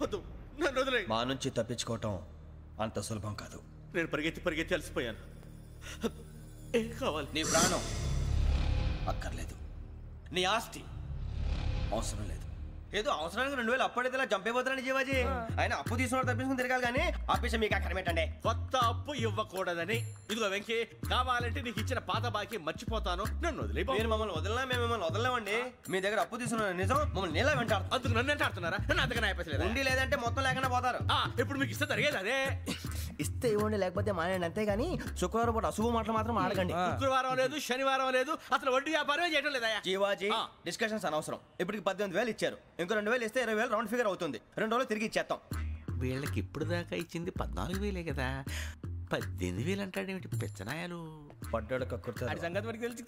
వద్దు, నన్ను వదిలేయ్. మా నుంచి తప్పించుకోవటం అంత సులభం కాదు. నేను పరిగెత్తి అలసిపోయాను. ఏం కావాలి? నీ ప్రాణం అక్కర్లేదు, నీ ఆస్తి అవసరం లేదు. ఏదో అవసరానికి 2000 అప్పుడైతే ఇలా చంపేపోతారని జీవాజీ. ఆయన అప్పు తీసుకున్న తప్పించుకుని తిరగాలి కానీ ఆపేసి మీకు అక్కడ పెట్టండి. కొత్త అప్పు ఇవ్వకూడదని. ఇదిగో వెంకీ, కావాలంటే నీకు ఇచ్చిన పాత బాకీ మర్చిపోతాను, నన్ను వదిలే. మీరు మమ్మల్ని వదలనా? మేము మిమ్మల్ని వదలలేమండి. మీ దగ్గర అప్పు తీసుకున్న నిజం మమ్మల్ని నీలా వెంటాడు. అందుకు నన్ను ఎంత ఆడుతున్నారా? నన్ను అంతగా నాయపసలేదు. ఉండి లేదంటే మొత్తం లేకుండా పోతారు. ఇప్పుడు మీకు ఇస్తే జరిగేది అదే. ఇస్తే ఇవ్వండి, లేకపోతే మానేయండి, అంతేగాని శుక్రవారం పూట అశుభ మాటలు మాత్రం ఆడకండి. శుక్రవారం లేదు, శనివారం లేదు, అసలు వడ్డీ వ్యాపారమే చేయడం లేదా? జీవాజీ, డిస్కషన్స్ అనవసరం. ఇప్పటికి 18,000 ఇచ్చారు, ఇంకో 2,000 ఇస్తే 20,000 రౌండ్ ఫిగర్ అవుతుంది. 2 రోజులు తిరిగి ఇచ్చేస్తాం. వీళ్ళకి ఇప్పుడు దాకా ఇచ్చింది 14,000 కదా, 18,000 అంటాడేమిటి పెచ్చనాయాలు? పడ్డాడు కక్కుర్తాడు. సంగతి వరకు తెలిసి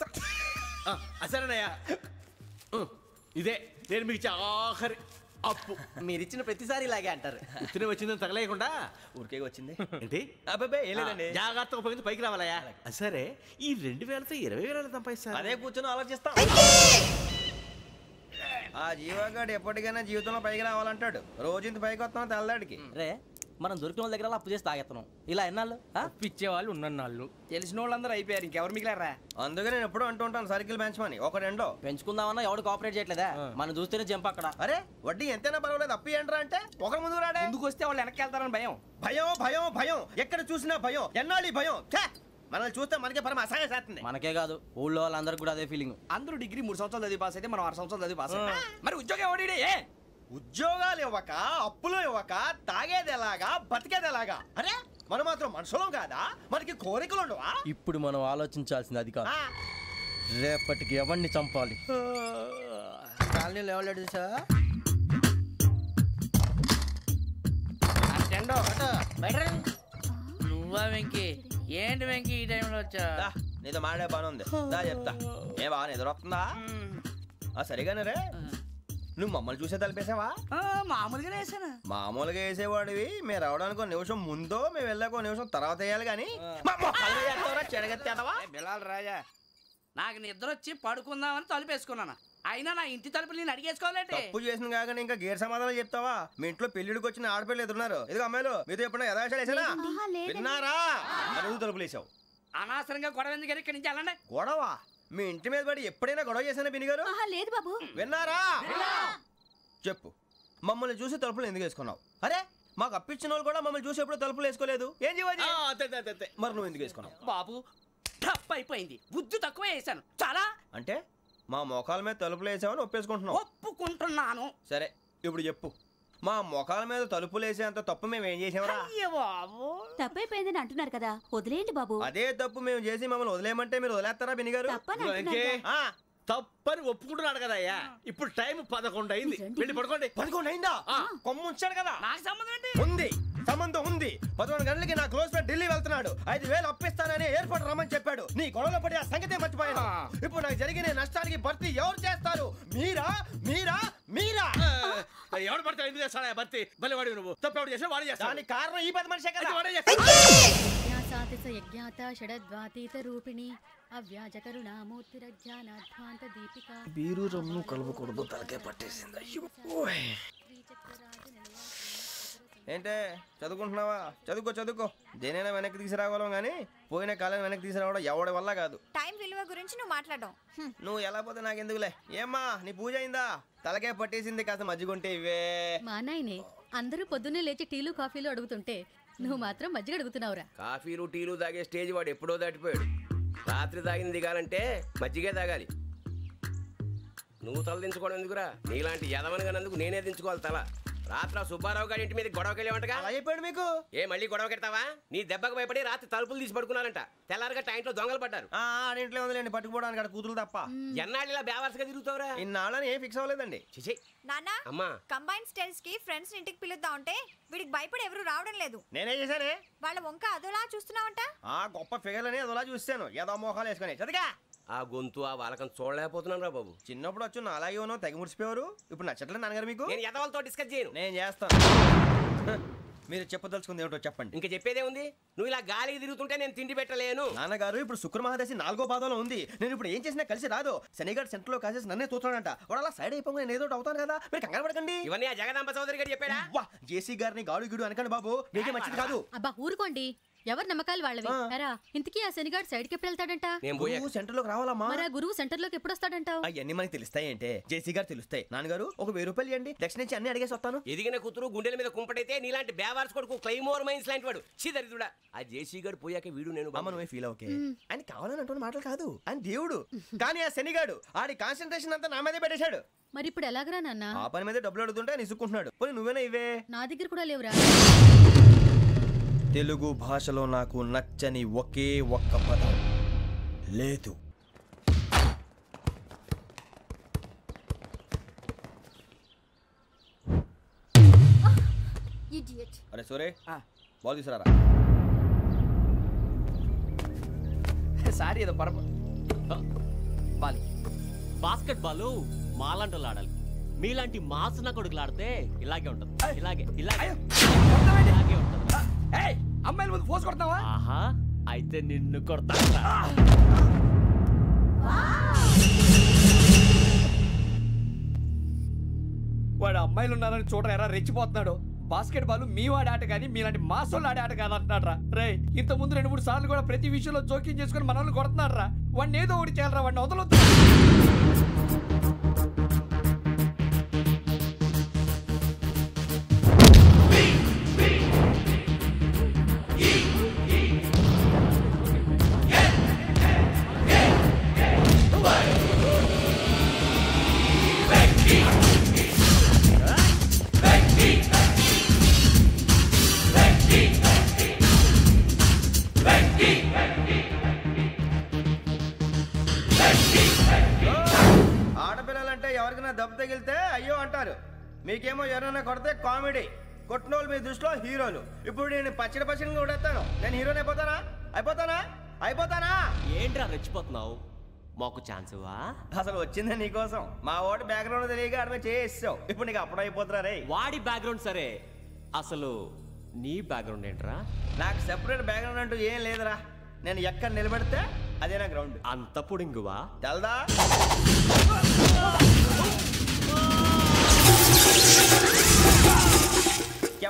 అసలేనయ్యా, ఇదే నేను మీకు ఇచ్చే ఆఖరి అప్పు. మీరిచ్చిన ప్రతిసారి ఇలాగే అంటారు. ఉత్తిని వచ్చిందని తగలేయకుండా ఊరికే వచ్చింది ఏంటి? అబ్బాయి ఏం లేదండి, జాగ్రత్తగా ఉపయోగించి పైకి రావాలయ్యా. సరే, ఈ 2,000తో 20,000 సంపాదిస్తారు. అదే కూర్చొని ఆలోచిస్తాం. ఆ జీవగాడు ఎప్పటికైనా జీవితంలో పైకి రావాలంటాడు. రోజు ఇంత పైకి వస్తాం తెల్లడికి. రే, మనం దొరికిన వాళ్ళ దగ్గర అప్పు చేసి తాగెత్తనం. ఇలా ఎన్నాళ్ళు పిచ్చేవాళ్ళు ఉన్నన్నాళ్ళు తెలిసిన వాళ్ళందరూ అయిపోయారు, ఇంకెవరు మిగిలారా? అందుకే నేను ఎప్పుడు అంటూ ఉంటాను, సర్కిల్ బెంచ్ మని ఒక రెండో పెంచుకుందామన్నా ఎవడు కోఆపరేట్ చేయట్లేదా? మనం చూస్తేనే జంప్ అక్కడ. అరే వడ్డీ ఎంతైనా పర్వాలేదు, అప్పు ఏంట్రా అంటే ఒకరి ముందు రాడే. ముందుకు వస్తే వాళ్ళు వెనక్కి వెళ్తారని భయం. భయం భయం భయం, ఎక్కడ చూసినా భయం. ఎన్నాళ్ళు ఈ భయం? మనల్ని చూస్తే మనకే పరమ అసహాయం చేస్తుంది. మనకే కాదు, ఊళ్ళో వాళ్ళందరికీ కూడా అదే ఫీలింగ్. అందరూ డిగ్రీ 3 సంవత్సరాలు చదివి పాస్ అయితే మనం 6 సంవత్సరాలు చదివి పాస్ అయ్యాం. మరి ఉద్యోగం ఎవడి? ఉద్యోగాలు ఇవ్వక, అప్పులు ఇవ్వక, తాగేది ఎలాగా, బతికేది ఎలాగా? అరే మనం మాత్రం మనుషులం కాదా? మనకి కోరికలు ఉండవా? ఇప్పుడు మనం ఆలోచించాల్సింది అది కాదు, రేపటికి ఎవరిని చంపాలి. కాలనీలో ఎవరు సార్? నువ్వా వెంకీ? ఏంటి వెంకీ ఈ టైంలో వచ్చా? నీతో మాడే పని ఉంది, దా చెప్తా. ఏ బాగా నిద్రొస్తుందా? సరిగానే రే, నువ్వు మమ్మల్ని చూసే తలిపేసావా? మామూలుగానే వేసాను. మామూలుగా వేసేవాడివి. మేము రావడానికి 1 నిమిషం ముందో, మేము వెళ్ళాక 1 నిమిషం తర్వాత వేయాలి కానీ బిలాల్ రాజా, నాకు నిద్ర వచ్చి పడుకుందామని తలుపు వేసుకున్నాను. అయినా నా ఇంటి తలుపులు నేను అడిగేసుకోవాలంటే తప్పు చేసిన కాక ఇంకా గేర్ సమాధానం చెప్తావా? మీ ఇంట్లో పెళ్లిడికి వచ్చిన ఆడపిల్లలు ఎదురున్నారు. ఇదిగో అమ్మాయిలు, మీతో ఎప్పుడైనా యథాశాలు వేసానా? విన్నారా? అడుగు తలుపులు వేసావు. అనవసరంగా గొడవ ఎందుకు? ఇక్కడి నుంచి వెళ్ళండి. గొడవ? మీ ఇంటి మీద పడి ఎప్పుడైనా గొడవ చేశానా బిని గారు? లేదు బాబు. విన్నారా? చెప్పు, మమ్మల్ని చూసి తలుపులు ఎందుకు వేసుకున్నావు? అరే మాకు అప్పించిన వాళ్ళు కూడా మమ్మల్ని చూసి ఎప్పుడు తలుపులు వేసుకోలేదు. ఏం చేయాలి? మరి నువ్వు ఎందుకు వేసుకున్నావు? బాబు టప్ అయిపోయింది, బుద్ధి తక్కువ వేసాను చాలా. అంటే మా మోకాల మీద తలుపులు వేసామని ఒప్పేసుకుంటున్నావు? ఒప్పుకుంటున్నాను. సరే ఇప్పుడు చెప్పు, మా మొఖాల మీద తలుపులు వేసేంత తప్పు మేము ఏం చేసామరా? తప్పైపోయిందని అంటున్నారు కదా, వదిలేయండి బాబు. అదే తప్పు మేము చేసి మమ్మల్ని వదిలేయమంటే మీరు వదిలేస్తారా బినిగారు? తప్పని ఒప్పుకుంటున్నాడు కదా అయ్యా. ఇప్పుడు టైం 11 అయింది, వెళ్ళి పడుకోండి. 11 అయిందా? కొమ్ము ఉంచాడు కదా. నాకు సంబంధం ఏంటి? ఉంది, సంబంధం ఉంది. 11 గంటలకి నా క్లోజ్ ఫ్రెండ్ ఢిల్లీ వెళ్తున్నాడు. 5,000 అప్పిస్తానని ఎయిర్పోర్ట్ రమ్మని చెప్పాడు. నీ గొడవలో పడి ఆ సంగతే మర్చిపోయాను. ఇప్పుడు నాకు జరిగిన నష్టానికి భర్తీ ఎవరు చేస్తారు? మీరా మీరా మీరా? ఎవడు పడితే ఎందుకు చేస్తాడా భర్తీ? మళ్ళీ వాడి నువ్వు తప్పు ఎవడు చేసా వాడే చేస్తా. దానికి కారణం ఈ 10 మనిషే కదా. వాడే బీరు రమ్ము కలుపుకూడదు, తలకే పట్టేసింది. ఏంటే చదువుకుంటున్నావా? చదువుకో చదువుకో. దేనైనా వెనక్కి తీసుకురావాలం కానీ పోయిన కాలం వెనక్కి తీసుకురావడం ఎవడి వల్ల కాదు. టైం విలువ గురించి నువ్వు మాట్లాడడం. నువ్వు ఎలా పోతే నాకెందుకులే. ఏమ్మా నీ పూజ అయిందా? తలకే పట్టేసింది, కాస్త మజ్జిగుంటే ఇవే. మా నాయనే అందరూ పొద్దున్నే లేచి టీలు కాఫీలు అడుగుతుంటే నువ్వు మాత్రం మజ్జిగ అడుగుతున్నావురా. కాఫీలు టీలు తాగే స్టేజ్ వాడు ఎప్పుడో దాటిపోయాడు. రాత్రి తాగింది దిగాలంటే మజ్జిగే తాగాలి. నువ్వు తల దించుకోవడం ఎందుకురా? నీలాంటి యదవనగానందుకు నేనే దించుకోవాలి తల. రాత్రి సుబ్బారావు గారి ఇంటి మీద గొడవకి వెళ్ళేవంటగా. అలా చెప్పాడు మీకు? ఏ మళ్ళీ గొడవ కెడతావా? నీ దెబ్బకు భయపడి రాత్రి తలుపులు తీసి పడుకున్నారంట. తెల్లారగా టైంట్లో దొంగలు పడ్డారు. ఇంట్లో ఉందిలేండి, పట్టుకుపోవడానికి అక్కడ కూతురు తప్ప. ఎన్నాళ్ళు ఇలా బేవర్స్గా తిరుగుతావురా? ఇన్నాళ్ళని ఏం ఫిక్స్ అవ్వలేదండి. చిచి నాన్న, అమ్మా, కంబైన్ స్టైల్స్ కి ఫ్రెండ్స్ ఇంటికి పిలుద్దాం అంటే వీడికి భయపడి ఎవరు రావడం లేదు. నేనే చేశానే. వాళ్ళ వంక అదోలా చూస్తున్నావంట. గొప్ప ఫిగర్లని అదోలా చూస్తాను, ఏదో మోహాలు వేసుకొని. చదిగా ఆ గొంతు ఆ వాలకం చూడలేకపోతున్నాను రా బాబు. చిన్నప్పుడు వచ్చి నా అలాగే ఉన్నావు, తెగ ముడిచిపోయారు. ఇప్పుడు నచ్చట్లేదు నాన్నగారు మీకు? నేను యదవలతో డిస్కస్ చేయను. నేను చేస్తాను. మీరు చెప్పదలుచుకుంది ఏమిటో చెప్పండి. ఇంకా చెప్పేదే ఉంది? నువ్వు ఇలా గాలికి తిరుగుతుంటే నేను తిండి పెట్టలేను. నాన్నగారు ఇప్పుడు శుక్ర మహాదశి 4వ పాదంలో ఉంది. నేను ఇప్పుడు ఏం చేసినా కలిసి రాదు. శనిగారు సెంటర్ లో కాసేసి నన్నే చూస్తాడంట. వాడు అలా సైడ్ అయిపోయి నేను ఏదో అవుతాను కదా, మీరు కంగారు పడకండి. ఇవన్నీ ఆ జగదాంబ చౌదరి గారు చెప్పాడా? జేసీ గారిని గాడు గిడు అనకండి బాబు, మీకే మంచిది కాదు. అబ్బా ఊరుకోండి, ఎవరి నమ్మకాలు వాళ్ళవి. ఎరా ఇంతకీ ఆ శనిగాడు సైడ్ కి ఎప్పుడు వెళ్తాడంట? నేను పోయా సెంటర్ లోకి రావాలమ్మా. మరి ఆ గురువు సెంటర్ లోకి ఎప్పుడు వస్తాడంటావు? అవన్నీ మనకి తెలుస్తాయి అంటే జేసీ గారు తెలుస్తాయి. నాన్నగారు ఒక 1000 రూపాయలు ఇవ్వండి, దక్షిణ నుంచి అన్ని అడిగేసి వస్తాను. ఎదిగిన కూతురు గుండెల మీద కుంపటైతే నీలాంటి బేవార్స్ కొడుకు క్లైమోర్ మైన్స్ లాంటి వాడు చీదరిదుడా. ఆ జేసీ గారు పోయాక వీడు నేను అమ్మ నువ్వే ఫీల్ ఓకే. ఆయన కావాలని అంటున్న మాటలు కాదు, ఆయన దేవుడు. కానీ ఆ శనిగాడు ఆడి కాన్సన్ట్రేషన్ అంతా నా మీదే పెట్టేశాడు. మరి ఇప్పుడు ఎలాగరా నాన్న? ఆ పని మీద డబ్బులు అడుగుతుంటే ఆయన ఇసుక్కుంటున్నాడు. పోనీ నువ్వేనా ఇవే? నా దగ్గర కూడా లేవురా. తెలుగు భాషలో నాకు నచ్చని ఒకే ఒక్క పదం లేదు. అరే సోరే బాల్ తీసుకురారా. సారీ ఏదో పరప బాల్ బాస్కెట్ బాల్ మాలాంటి వాళ్ళు ఆడాలి. మీలాంటి మాసన కొడుకులు ఆడితే ఇలాగే ఉంటుంది. ఇలాగే ఇలాగే ఇలాగే ఉంటుంది. అమ్మాయిల ముందు ఫోర్స్ కొడతావా? ఆహా, అయితే నిన్ను కొడతా. వాడు అమ్మాయిలు ఉన్నారని చూడరా ఎరా రెచ్చిపోతున్నాడు. బాస్కెట్ బాల్ మీ వాడి ఆట కానీ మీలాంటి మాసోళ్ళు ఆడే ఆట కాదు అంటున్నాడు రా. రే ఇంత ముందు 2-3 సార్లు కూడా ప్రతి విషయంలో జోక్యం చేసుకుని మన వాళ్ళు కొడుతున్నాడు రా. వాడిని ఏదో ఒకటి చేయాలరా, వాడిని వదలొద్దు. ఆడపిల్లలంటే ఎవరికైనా దెబ్బ తగిలితే అయ్యో అంటారు, మీకేమో ఎవరైనా కొడితే కామెడీ. కొట్టినోళ్ళు మీ దృష్టిలో హీరోలు. ఇప్పుడు నేను పచ్చడి పచ్చడిగా కొడేస్తాను, నేను హీరోని అయిపోతానా? అయిపోతానా? ఏంట్రా రెచ్చిపోతున్నావు? మాకు ఛాన్స్ ఇవ్వా? అసలు వచ్చిందే నీకోసం. మా ఓటు బ్యాక్గ్రౌండ్ తెలియక ఆడమే చేసావు. ఇప్పుడు నీకు అప్పుడు అయిపోతున్నా రే. వాడి బ్యాక్గ్రౌండ్ సరే, అసలు నీ బ్యాక్గ్రౌండ్ ఏంట్రా? నాకు సెపరేట్ బ్యాక్గ్రౌండ్ అంటూ ఏం లేదురా. నేను ఎక్కడ నిలబెడితే అదే నా గ్రౌండ్. అంత పుడింగువా? తెల్దా?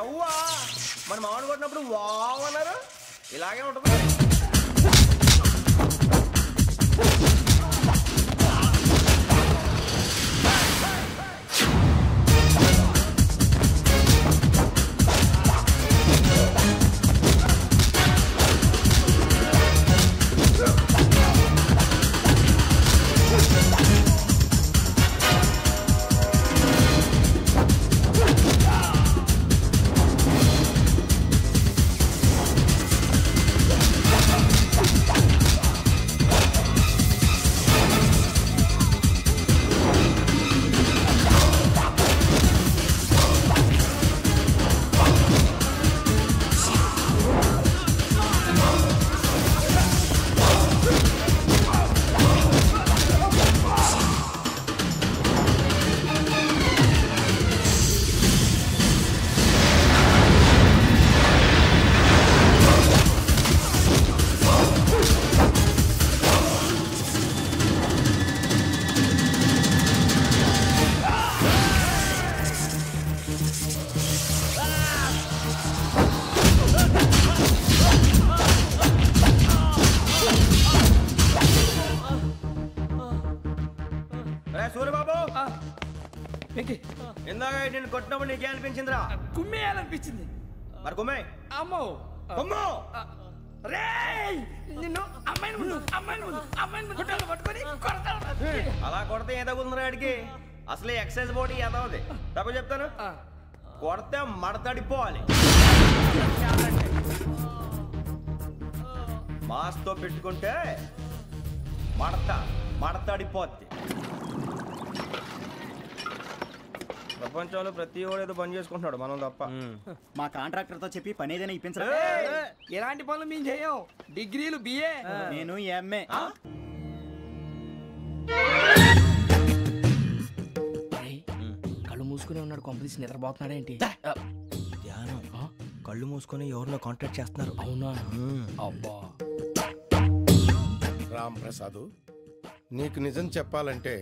ఎవ్వా మన మామిడి కొట్టినప్పుడు వావ్ అన్నారు, ఇలాగే ఉంటుంది. సూర్యబాబు, ఇందాక నేను కొట్టినప్పుడు నీకే అనిపించిందిరా? కుమ్మేయాలనిపించింది. మరి కుమ్మే. అమ్మో కుమ్ము. నిన్ను అమ్మాయిని పట్టుకొని కొడతాను. అలా కొడితే ఏ తగ్గుతుందిరా ఆడికి? అసలే ఎక్సైజ్ బాడీ ఏదవుది. తప్పు చెప్తాను, కొడితే మడతడిపోవాలి. మాస్తో పెట్టుకుంటే మడతడిపోద్ది. ప్రపంచంలో ప్రతి వాడు ఏదో పని చేసుకుంటున్నాడు, మనం తప్ప. మా కాంట్రాక్టర్ తో చెప్పి పని ఏదైనా ఇప్పించరా? ఎలాంటి పనులు మేము చేయం. డిగ్రీలు బిఏ, నేను ఎంఏ. కళ్ళు మూసుకునే ఉన్నాడు, కొంపదీసి నిద్రపోతున్నాడేంటి? ధ్యానం. కళ్ళు మూసుకొని ఎవరినో కాంటాక్ట్ చేస్తున్నారు. అవునా? అబ్బా రామ్ ప్రసాద్, నీకు నిజం చెప్పాలంటే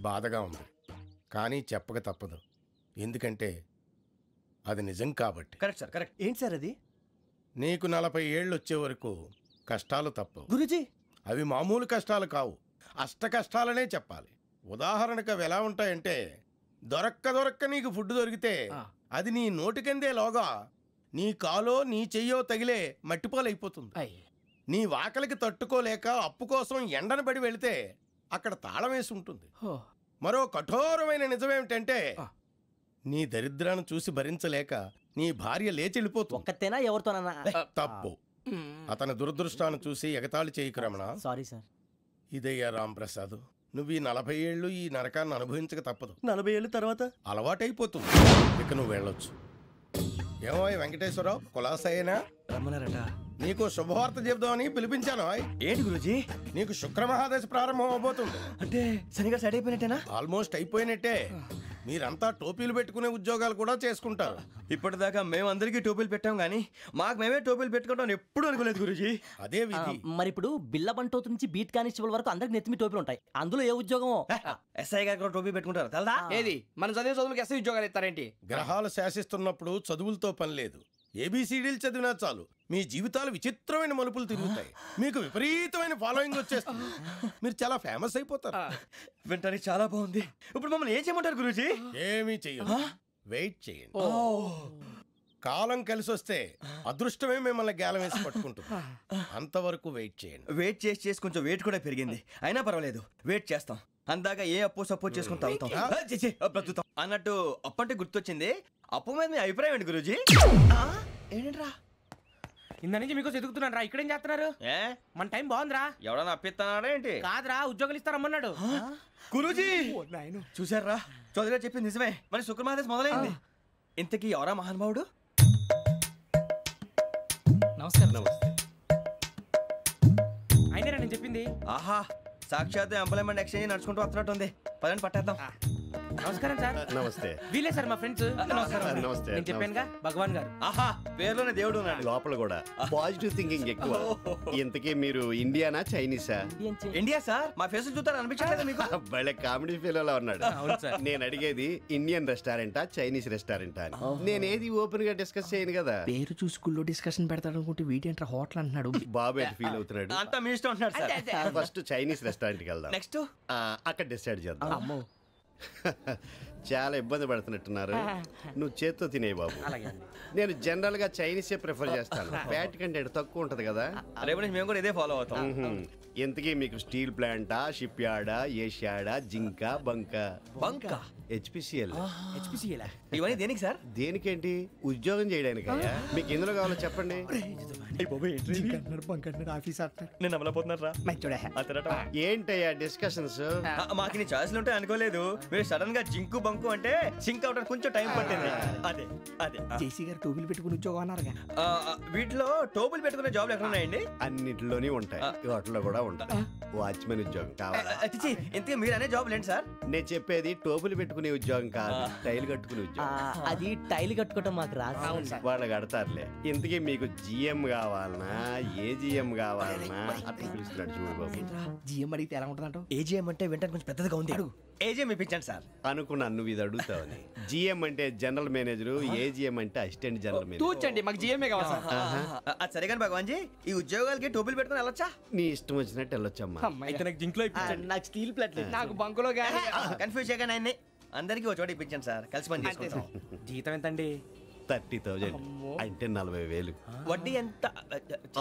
బాధగా ఉంది, కానీ చెప్పక తప్పదు. ఎందుకంటే అది నిజం కాబట్టి. Correct sir, correct. ఏంటి సార్ అది? నీకు 40 ఏళ్ళు వచ్చే వరకు కష్టాలు తప్పవు. గురూజీ, అవి మామూలు కష్టాలు కావు, అష్ట కష్టాలనే చెప్పాలి. ఉదాహరణకు అవి ఎలా ఉంటాయంటే, దొరక్క నీకు ఫుడ్ దొరికితే అది నీ నోటికందేలోగా నీ కాలో నీ చెయ్యో తగిలే మట్టిపాలైపోతుంది. నీ వాకలికి తట్టుకోలేక అప్పు కోసం ఎండను పడి వెళితే అక్కడ తాళం వేసి ఉంటుంది. మరో కఠోరమైన నిజమేమిటంటే, నీ దరిద్రాన్ని చూసి భరించలేక నీ భార్య లేచి వెళ్ళిపోతుంది. ఒక్కతేనా ఎవరితోనన్నా? తప్పు. అతని దురదృష్టాన్ని చూసి ఎగతాళి చేయకు రమణ. Sorry sir. ఇదయ్యా రాంప్రసాద్, నువ్వు ఈ 40 ఏళ్ళు ఈ నరకాన్ని అనుభవించక తప్పదు. 40 ఏళ్ళ తర్వాత అలవాటైపోతుంది. ఇక నువ్వు వెళ్ళొచ్చు. ఏమో వెంకటేశ్వరరావు, కులాసైనా రమ్మన్నారట. నీకు శుభవార్త చెబుదామని పిలిపించాను. ఏంటి గురూజీ? నీకు శుక్రమహాదశ ప్రారంభం అవబోతుంది. అంటే శనిగా సెట్ అయిపోయినట్టేనా? ఆల్మోస్ట్ అయిపోయినట్టే. మీరంతా టోపీలు పెట్టుకునే ఉద్యోగాలు కూడా చేసుకుంటారు. ఇప్పటిదాకా మేమందరికీ టోపీలు పెట్టాం గానీ మాకు మేమే టోపీలు పెట్టుకుంటాం ఎప్పుడు అనుకోలేదు గురూజీ. అదే విధి. మరి ఇప్పుడు బిల్ల బంటోతు నుంచి బీట్ కానిస్టేబుల్ వరకు అందరికి నెత్తిమి టోపీలు ఉంటాయి. అందులో ఏ ఉద్యోగమో? ఎస్ఐ గారు కూడా టోపీ పెట్టుకుంటారు తెలదా? ఏది మన చదివే చదువులకు ఎస్ఐ ఉద్యోగాలు ఇస్తారేంటి? గ్రహాలు శాసిస్తున్నప్పుడు చదువులతో పని లేదు. ఏబిసిడీలు చదివినా చాలు మీ జీవితాలు విచిత్రమైన మలుపులు తిరుగుతాయి. మీకు విపరీతమైన ఫాలోయింగ్ వచ్చేస్తుంది. మీరు చాలా ఫేమస్ అయిపోతారు. వింటానికి చాలా బాగుంది. ఇప్పుడు మమ్మల్ని ఏం చేయమంటారు గురూజీ? ఏమీ చెయ్యదు, వెయిట్ చేయండి. కాలం కలిసి వస్తే అదృష్టమే మిమ్మల్ని గేలం వేసి పట్టుకుంటుంది. అంతవరకు వెయిట్ చేయండి. వెయిట్ చేసి కొంచెం వెయిట్ కూడా పెరిగింది. అయినా పర్వాలేదు, వెయిట్ చేస్తాం. అందాక ఏ అప్పు సపోర్ట్ చేసుకుని తాగుతాం బ్రతుకుతాం అన్నట్టు. అప్పు అంటే గుర్తొచ్చింది. అప్పు మీద మీ అభిప్రాయం ఏంటి గురూజీ? ఏంటరా ఇంత నుంచి మీకు ఎదుగుతున్నాను రా. ఇక్కడేం చేస్తున్నారు? మన టైం బాగుందిరా. ఎవడన్నా అప్పిస్తున్నాడా ఏంటి? కాదురా, ఉద్యోగాలు ఇస్తారమ్మన్నాడు గురూజీ. చూసారా, చౌదరిగా చెప్పింది నిజమే. మరి శుక్రమహాదేశ్ మొదలైంది. ఇంతకీ ఎవరా మహానుభావుడు? నమస్కారం. నమస్తే. అయినా నేను చెప్పింది. ఆహా, సాక్షాత్ ఎంప్లాయ్మెంట్ ఎక్స్చేంజ్ నడుచుకుంటూ వస్తున్నట్టు ఉంది. పదండి పట్టేద్దాం. నమస్కారం సార్. నమస్తే. వీలే సార్ మా ఫ్రెండ్స్. నమస్తే. నేను చెప్పానుగా భగవాన్ గారు. ఆహా, పేర్లోనే దేవుడు ఉన్నాడు. లోపల కూడా పాజిటివ్ థింకింగ్ ఎక్కువ. ఇంతకీ మీరు ఇండియానా చైనీసా? India sir. మా ఫేస్ చూస్తారు అనిపించలేదు మీకు? వాళ్ళ కామెడీ ఫీల్ ఉన్నాడు. నేను అడిగేది ఇండియన్ రెస్టారెంటా చైనీస్ రెస్టారెంటా అని. నేనేది ఓపెన్ గా డిస్కస్ చేయను కదా. పేరు చూసుకుల్లో డిస్కషన్ పెడతాడు అనుకుంటే వీటేంట్రా హోటల్ అంటున్నాడు. బాబు ఎట్ ఫీల్ అవుతున్నాడు? అంతా మీ ఇష్టం అంటున్నాడు సార్. ఫస్ట్ చైనీస్ రెస్టారెంట్ కి వెళ్దాం. నెక్స్ట్ అక్కడ డిసైడ్ చేద్దాం. చాలా ఇబ్బంది పడుతున్నట్టున్నారు. నువ్వు చేత్తో తినే బాబు. నేను జనరల్ గా చైనీసే ప్రిఫర్ చేస్తాను. ఫ్యాట్ కంటెంట్ తక్కువ ఉంటది కదా. రేపు నుంచి మేము కూడా ఇదే ఫాలో అవుతాం. ఇంతకీ మీకు స్టీల్ ప్లాంటా, షిప్ యార్డా, ఏషియాడా, జింక, బంక, హెచ్పిసిఎల్. ఇవన్నీ దేనికి సార్? దేనికేంటి? ఉద్యోగం చేయడానికి. మీకు ఎందులో కావాలో చెప్పండి. నేను అమలపోతున్నారా? ఏంటయ్యా డిస్కషన్స్? మాకు నీ ఛాయిస్లు ఉంటాయి అనుకోలేదు. మీరు సడన్ గా జింకు బంకు అంటే సింక్ అవడానికి కొంచెం టైం పట్టింది. అదే అదే జేసీ గారు టోపీలు పెట్టుకుని ఉద్యోగం అన్నారుగా. వీటిలో టోపులు పెట్టుకునే జాబ్లు ఎక్కడ ఉన్నాయండి? అన్నిటిలోనే ఉంటాయి. వాటిలో కూడా ఉంటాయి. వాచ్మెన్ ఉద్యోగం కావాలా? ఇంతకీ మీరు అనే జాబ్ ఏంటి సార్? నేను చెప్పేది టోపులు పెట్టుకునే ఉద్యోగం కాదు, టైల్ కట్టుకునే ఉద్యోగం. అది టైల్ కట్టుకోవటం మాకు రాదు. వాళ్ళు కడతారులే. ఇంతకీ మీకు జిఎం కావాలనా, ఏ జిఎం కావాలనా? అట్లా పిలుస్తున్నాడు చూడు బాబు. జిఎం అడిగితే ఎలా ఉంటుందంట? ఏజిఎం అంటే వింటానికి కొంచెం పెద్దగా ఉంది. ఏజిఎం ఇప్పించండి సార్. అనుకున్నాను నువ్వు ఇది అడుగుతావని. జిఎం అంటే జనరల్ మేనేజర్, ఏజిఎం అంటే అసిస్టెంట్ జనరల్ మేనేజర్. తూచండి, మాకు జిఎంఏ కావాలి సార్. అది సరే కానీ భగవాన్ జీ, ఈ ఉద్యోగాలకి టోపులు పెట్టుకుని వెళ్ళొచ్చా? నీ ఇష్టం వచ్చినట్టు వెళ్ళొచ్చమ్మా. అయితే నాకు జింక్లో నాకు స్టీల్ ప్లేట్, నాకు బంకులో కానీ కన్ఫ్యూజ్ చేయగానే ఆయన్ని అందరికీ ఒక చోట ఇప్పించండి సార్. కలిసి పని చేసుకుంటాం. జీతం ఎంతండి? 30,000 అంటే 40,000. వడ్డీ ఎంత?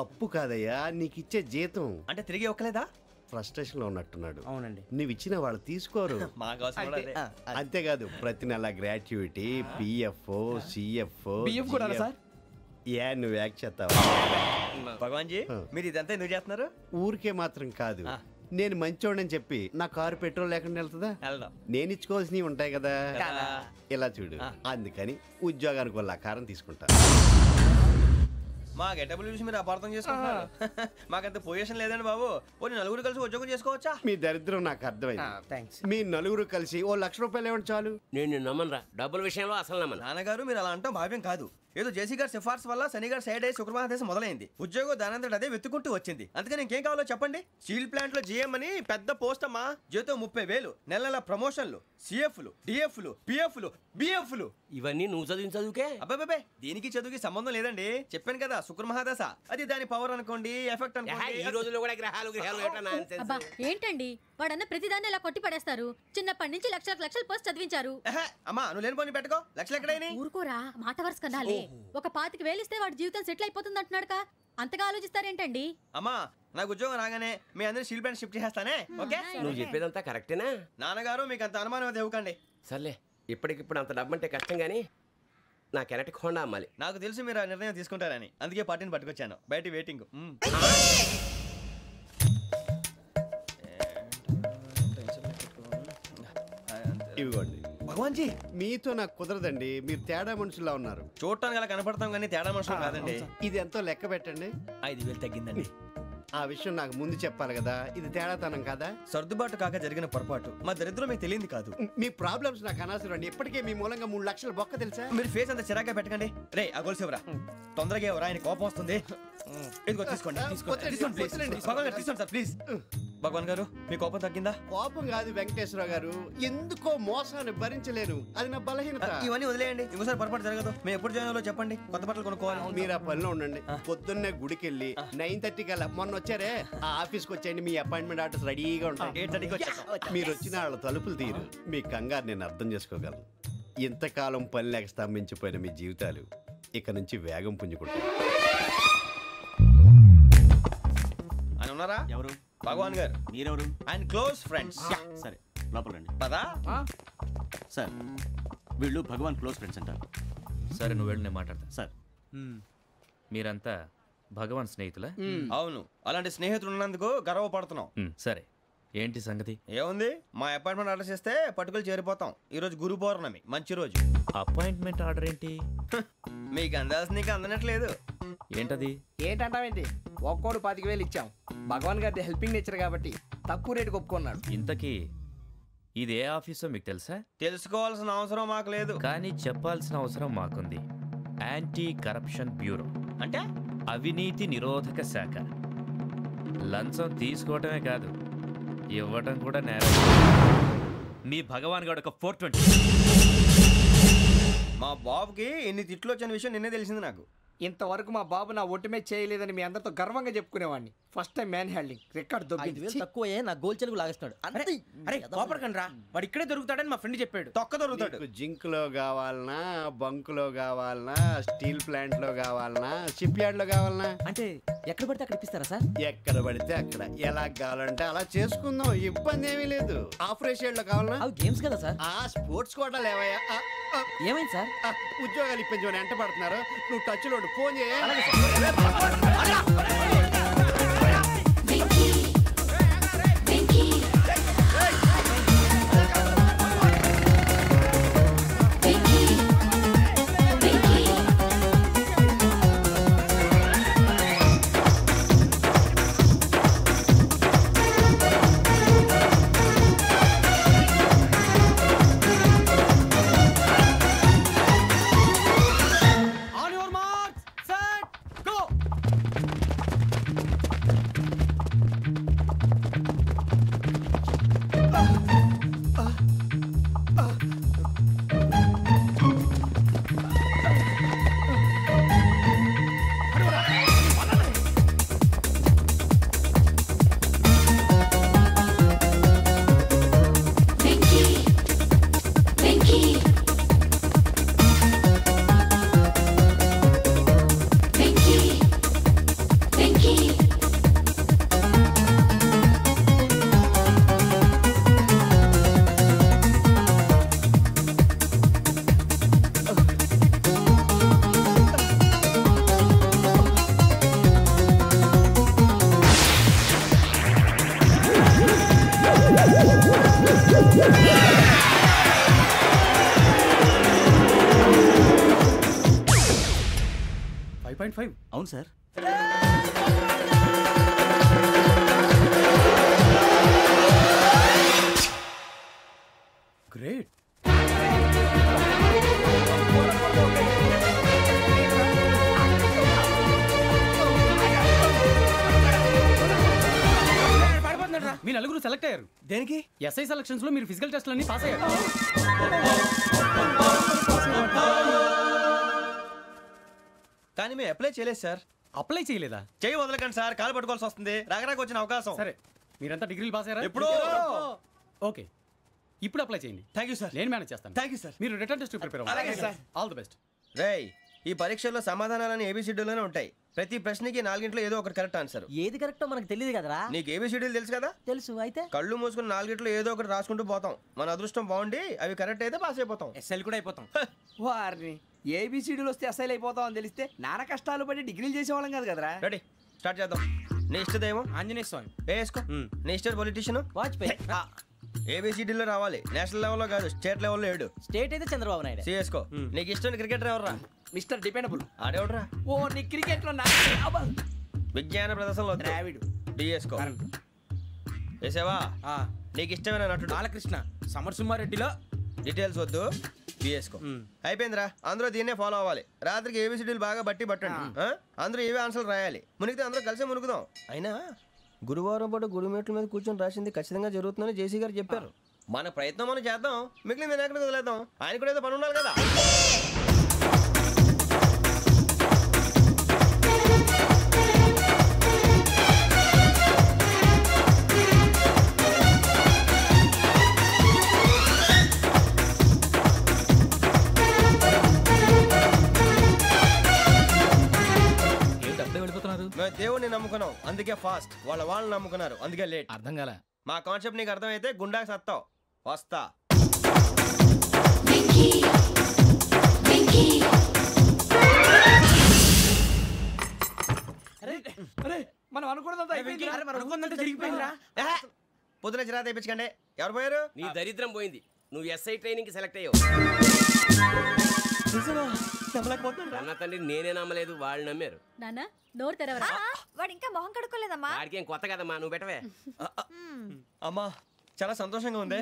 అప్పు కాదయ్యా, నీకు ఇచ్చే జీతం. అంటే తిరిగి ఒక్కలేదా? ఫ్రస్ట్రేషన్ లో ఉన్నట్టున్నాడు. అవునండి. నువ్వు ఇచ్చిన వాళ్ళు తీసుకోరు. అంతేకాదు ప్రతి నెల గ్రాట్యుటీ, పిఎఫ్, సిఎఫ్. బిఎఫ్ కూడా సార్? ఏ నువ్వు యాక్ట్ చేస్తావా? భగవాన్ జీ, మీరు ఇదంతా ఎందుకు చేస్తున్నారు? ఊరికే మాత్రం కాదు, నేను మంచోడని చెప్పి నా కారు పెట్రోల్ లేకుండా వెళ్తుందా? నేను ఇచ్చుకోవాల్సినవి ఉంటాయి కదా. ఇలా చూడు, అందుకని ఉద్యోగానికి వాళ్ళ ఆకారం తీసుకుంటా. మా గెటబుల్ చూసి మీరు అపార్థం చేసుకుంటున్నారు. మాకంత పొజిషన్ లేదండి బాబు. పోనీ నలుగురు కలిసి ఉద్యోగం చేసుకోవచ్చా? మీ దరిద్రం నాకు అర్థమైంది. మీ నలుగురు కలిసి 1,00,000 రూపాయలు ఇవ్వండి చాలు. నేను నమ్మనరా, డబ్బుల విషయంలో అసలు నమ్మను. నాన్నగారు మీరు అలా అంటాం భావ్యం కాదు. ఏదో జేసీ గారి సిఫార్సు వల్ల శని గారు సైడ్ అయ్యి శుక్రమహాదేశం మొదలైంది. ఉద్యోగం దానంతటి అదే వెతుకుంటూ వచ్చింది. అందుకని ఇంకేం కావాలో చెప్పండి. స్టీల్ ప్లాంట్ లో జీఎం అని పెద్ద పోస్ట్ అమ్మా. జీతం 30,000, నెల నెల ప్రమోషన్లు, సిఎఫ్లు, డిఎఫ్లు, పిఎఫ్లు, బిఎఫ్లు. ఇవన్నీ నువ్వు చదివిన చదువుకే? అబ్బాబే దీనికి చదువుకి సంబంధం లేదండి. చెప్పాను కదా శుక్రమహాదశ, అది దాని పవర్ అనుకోండి, ఎఫెక్ట్ అనుకోండి. ఈ రోజుల్లో కూడా గ్రహాలు అబ్బా ఏంటండి వాడన్న ప్రతిదాన్ని ఇలా కొట్టి పడేస్తారు. చిన్నప్పటి నుంచి లక్షలు పోస్ట్ చదివించారు. అమ్మా నువ్వు లేని పోనీ పెట్టుకో. లక్షలు ఎక్కడైనా ఊరుకోరా, మాట వరుస కనాలి. ఒక 25,000 ఇస్తే వాడి జీవితం సెటిల్ అయిపోతుంది అంటున్నాడుగా, అంతగా ఆలోచిస్తారేంటండి? అమ్మా నాకు ఉద్యోగం రాగానే మీ అందరూ స్టీల్ ప్లాంట్ షిఫ్ట్ చేస్తానే. ఓకే నువ్వు చెప్పేదంతా కరెక్టేనా? నాన్నగారు మీకు అంత అనుమానం అయితే ఇవ్వకండి. సర్లే, ఇప్పటికిప్పుడు అంత డబ్బు అంటే కష్టం కానీ నా కెనటిక్ హోండా అమ్మాలి. నాకు తెలుసు మీరు ఆ నిర్ణయం తీసుకుంటారని, అందుకే పార్టీని పట్టుకొచ్చాను. బయట వెయిటింగ్. ఇవ్వండి. భగవాన్ జీ మీతో నాకు కుదరదండి, మీరు తేడా మనుషుల్లా ఉన్నారు. చూడటానికి అలా కనపడతాం కానీ తేడా మనుషులు కాదండి. ఇది ఎంతో లెక్క పెట్టండి. 5,000 తగ్గిందండి. ఆ విషయం నాకు ముందు చెప్పాలి కదా, ఇది తేడాతనం కదా. సర్దుబాటు కాక జరిగిన పొరపాటు. మా దరిద్రం మీకు తెలియదు కాదు. మీ ప్రాబ్లమ్స్ నాకు అనవసరం అండి. ఇప్పటికే మీ మూలంగా 3 లక్షల బొక్క తెలుసా. మీరు ఫేస్ అంత చిరాగ్గా పెట్టకండి. రే ఆ గొలుసేవరా, తొందరగా ఎవరా, ఆయన కోపం వస్తుంది. ఇదిగో తీసుకోండి. భగవాన్ గారు తీసుకోండి సార్ ప్లీజ్. భగవాన్ గారు మీ కోపం తగ్గిందా? కోపం కాదు వెంకటేశ్వర గారు, ఎందుకో మోసాన్ని భరించలేను, అది నా బలహీనత. ఇవన్నీ వదిలేయండి, ఇంకోసారి పొరపాటు జరగదు. మేము ఎప్పుడు జాయిన్ అవ్వాలో చెప్పండి, కొత్త బట్టలు కొనుక్కోవాలి. మీరు ఆ పనిలో ఉండండి. పొద్దున్నే గుడికి వెళ్ళి 9:30 కల్లా, మొన్న వచ్చారే ఆ ఆఫీస్కి వచ్చేయండి. మీ అపాయింట్మెంట్ ఆర్డర్స్ రెడీగా ఉంటాయి. 8:30కి వచ్చేస్తాం. మీరు వచ్చిన వాళ్ళ తలుపులు తీరు. మీ కంగారు నేను అర్థం చేసుకోగలను. ఇంతకాలం పని లేక స్తంభించిపోయిన మీ జీవితాలు ఇక నుంచి వేగం పుంజుకుంటాయి. ఆయన ఉన్నారా? ఎవరు? భగవాన్ గారు. మీరెవరు? ఆయన క్లోజ్ ఫ్రెండ్స్. సరే లోపల రండి. పదా సార్ వీళ్ళు భగవాన్ క్లోజ్ ఫ్రెండ్స్ అంటారు. సరే నువ్వు వెళ్ళి నేను మాట్లాడతా. సార్ మీరంతా భగవాన్ స్నేహితులా? అవును, అలాంటి స్నేహితులు ఉన్నందుకు గర్వపడుతున్నాం. సరే ఏంటి సంగతి? ఏముంది, మా అపాయింట్మెంట్ ఆర్డర్ చేస్తే పట్టుకులు చేరిపోతాం. ఈ రోజు గురు పౌర్ణమి, మంచి రోజు. అపాయింట్మెంట్ ఆర్డర్ ఏంటి? మీకు అందాల్సిన నీకు అందనట్లేదు. ఏంటది? ఏంటంటావేంటి? ఒక్కోడు 25,000 ఇచ్చాం. భగవాన్ గారి హెల్పింగ్ నేచర్ కాబట్టి తక్కువ రేటుకి ఒప్పుకున్నాడు. ఇంతకీ ఇది ఏ ఆఫీసో మీకు తెలుసా? తెలుసుకోవాల్సిన అవసరం మాకు లేదు, కానీ చెప్పాల్సిన అవసరం మాకుంది. యాంటీ కరప్షన్ బ్యూరో అంటే అవినీతి నిరోధక శాఖ. లంచం తీసుకోవటమే కాదు, ఇవ్వటం కూడా నేరం. మీ భగవాన్ గారు ఒక 420. మా బాబుకి ఎన్ని తిట్లు వచ్చిన విషయం నిన్నే తెలిసింది నాకు. ఇంతవరకు మా బాబు నా ఒట్టుమే చేయలేదని మీ అందరితో గర్వంగా చెప్పుకునేవాడిని. First time man handing record దొబ్బింది. తక్కువ నా గోల్ చెలుగు లాగేస్తాడు. అరే కోపడకండి రా, వాడు ఇక్కడే దొరుకుతాడని మా ఫ్రెండ్ చెప్పాడు. తొక్క దొరుకుతాడు. జింక్ లో కావాలనా, బంక్ లో కావాలనా, స్టీల్ ప్లాంట్ లో కావాలనా, షిప్ యార్డ్ లో కావాలనా? అంటే ఎక్కడ పడితే అక్కడ ఇప్పిస్తారా సార్? ఎక్కడ పడితే అక్కడ, ఎలా కావాలంటే అలా చేసుకుందాం, ఇబ్బంది ఏమీ లేదు. ఆఫరేషియడ్ లో కావాలనా? అవి గేమ్స్ కదా సార్. ఆ స్పోర్ట్స్ కోటా లేవయ్యా. ఏమైంది సార్? ఉద్యోగాలు ఇప్పించమని ఎంట పడుతున్నారు. నువ్వు టచ్ లో ఫోన్ చేయ. అవును సార్. గ్రేట్. నలుగురు సెలెక్ట్ అయ్యారు. దేనికి? ఎస్ఐ సెలక్షన్స్ లో మీరు ఫిజికల్ టెస్ట్లన్నీ పాస్ అయ్యారు. కానీ మేము అప్లై చేయలేదు సార్. అప్లై చేయలేదా? చేయి వదలకండి సార్, కాలు పట్టుకోవాల్సి వస్తుంది. రాగరాకు వచ్చిన అవకాశం. సరే, మీరంతా డిగ్రీలు పాస్ అయ్యారా? ఎప్పుడో. ఓకే, ఇప్పుడు అప్లై చేయండి. Thank you sir. నేను మేనేజ్ చేస్తాను. Thank you sir. మీరు రిటర్న్ టెస్ట్ ప్రిపేర్ అవ్వండి. అలాగే సార్. All the best. రేయ్, ఈ పరీక్షల్లో సమాధానాలని ఏబిసిడీలోనే ఉంటాయి. ప్రతి ప్రశ్నకి 4 ఏదో ఒకటి కరెక్ట్ ఆన్సర్. ఏది కరెక్టో మనకు తెలియదు కదరా. నీకు ఏబిసిడీలు తెలుసు కదా? తెలుసు. అయితే కళ్ళు మూసుకుని 4 ఏదో ఒకటి రాసుకుంటూ పోతాం. మన అదృష్టం బాగుండి అవి కరెక్ట్ అయితే పాస్ అయిపోతాం. ఎస్ఎల్ కూడా అయిపోతాం. వారిని ఏబిసిడీలు వస్తే అసైల్ అయిపోతాం అని తెలిస్తే నాన్న కష్టాలు పడి డిగ్రీలు చేసేవాళ్ళం కాదు కదరా. రెడీ, స్టార్ట్ చేద్దాం. నీ ఇష్టదేమో ఆంజనేయ స్వామి. వేసుకో. నీ ఇష్ట పొలిటీషియన్ వాజ్పేయి. ఏబిసిడీలో రావాలి. నేషనల్ లెవెల్లో కాదు, స్టేట్ లెవెల్లో 7. స్టేట్ అయితే చంద్రబాబు నాయుడు. సిఎస్కో. నీకు ఇష్టం క్రికెటర్ ఎవర్రా? Mister dependable. ఆడేవడరా? ఓ నీ క్రికెట్ లో విజ్ఞాన ప్రదర్శనలో ద్రావిడు. డిఎస్కో. వేసావా? నీకు ఇష్టమైన నటుడు? బాలకృష్ణ. సమర్ సుమారెడ్డిలో డీటెయిల్స్ వద్దు, బిఎస్కో. అయిపోయిందిరా. అందరూ దీన్నే ఫాలో అవ్వాలి. రాత్రికి ఏబిసిడీలు బాగా బట్టి పట్టండి. అందరూ ఏవే ఆన్సర్లు రాయాలి. మునిగితే అందరూ కలిసి మునుగుదాం. అయినా గురువారం పాటు గురుమేట్ల మీద కూర్చొని రాసింది ఖచ్చితంగా జరుగుతుందని జేసీ గారు చెప్పారు. మన ప్రయత్నం మనం చేద్దాం, మిగిలింది నేను ఎక్కడికి వదిలేద్దాం. ఆయన కూడా ఏదో పని ఉండాలి కదా. మేము దేవుడిని నమ్ముకున్నాం, అందుకే ఫాస్ట్. వాళ్ళని నమ్ముకున్నారు, అందుకే లేట్. అర్థం కాలే. మా కాన్సెప్ట్ నీకు అర్థమైతే గుండాకి సత్తావు. వస్తా. మనం అనుకున్నదంతా జరిగిపోయిందిరా. పొద్దున చిరా తెప్పించకండి. ఎవరు పోయారు? నీ దరిద్రం పోయింది. నువ్వు ఎస్ఐ ట్రైనింగ్ కి సెలెక్ట్ అయ్యావు. అన్న తండ్రి నేనే నమ్మలేదు, వాళ్ళు నమ్మారు. నాన్న నోరు తెరవరా. వాడు ఇంకా మొహం కడుక్కోలేదమ్మా. వాడికి ఏం కొత్త కదమ్మా, నువ్వు పెట్టవే. అమ్మా, చాలా సంతోషంగా ఉంది.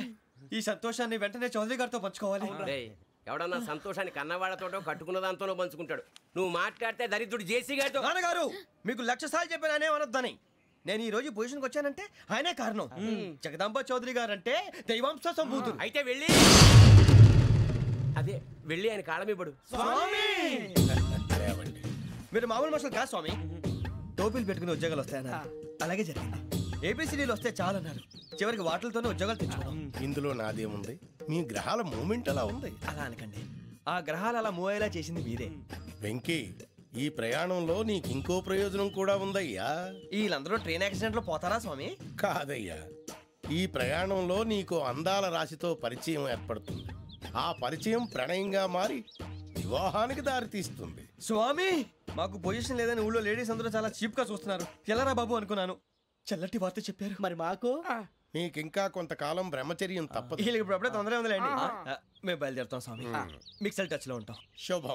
ఈ సంతోషాన్ని వెంటనే చౌదరి గారితో పంచుకోవాలి. రేయ్, ఎవడన్నా సంతోషాన్ని కన్నవాళ్లతోటో కట్టుకున్న దాంతోనో పంచుకుంటాడు. నువ్వు మాట్లాడితే దరిద్రుడు జేసీ గారితో. నాన్నగారు, మీకు 1,00,000 సార్లు చెప్పానే అనొద్దని. నేను ఈ రోజు పొజిషన్కి వచ్చానంటే ఆయనే కారణం. జగదాంబ చౌదరి గారు అంటే దైవాంశ సంభూతుడు. అయితే వెళ్ళి అదే వెళ్ళి ఆయన కాళ్ళమివ్వడు. మీరు మామూలు మనుషులు కాదు స్వామి. టోపీలు పెట్టుకుని ఉద్యోగాలు వస్తాయన్నారు, అలాగే జరిగింది. ఏబిసిడీలు వస్తే చాలన్నారు, చివరికి వాటిలతోనే ఉద్యోగాలు తెచ్చుకున్నాం. ఇందులో నాదేముంది? మీ గ్రహాల మూమెంట్ అలా ఉంది. అలా అనకండి, ఆ గ్రహాలు అలా మూవ్ అయ్యేలా చేసింది మీరే. వెంకీ, ఈ ప్రయాణంలో నీకు ఇంకో ప్రయోజనం కూడా ఉందయ్యా. వీళ్ళందరూ ట్రైన్ యాక్సిడెంట్ లో పోతారా స్వామి? కాదయ్యా, ఈ ప్రయాణంలో నీకు అందాల రాశితో పరిచయం ఏర్పడుతుంది. ఆ పరిచయం ప్రణయంగా మారి వివాహానికి దారితీస్తుంది. స్వామి, మాకు పొజిషన్ లేదని ఊళ్ళో లేడీస్ అందరూ చాలా చీప్ గా చూస్తున్నారు. ఎలారా బాబు అనుకున్నాను. చల్లటి వార్త చెప్పారు. మరి మాకు నీకింకా కొంతకాలం బ్రహ్మచర్యం తప్పదు. వీళ్ళకి ఇప్పుడు అప్పుడే తొందరగా ఉందిలేండి. మేము బయలుదేరుతాం స్వామి. మిక్సల్ టచ్ లో ఉంటాం. శుభం.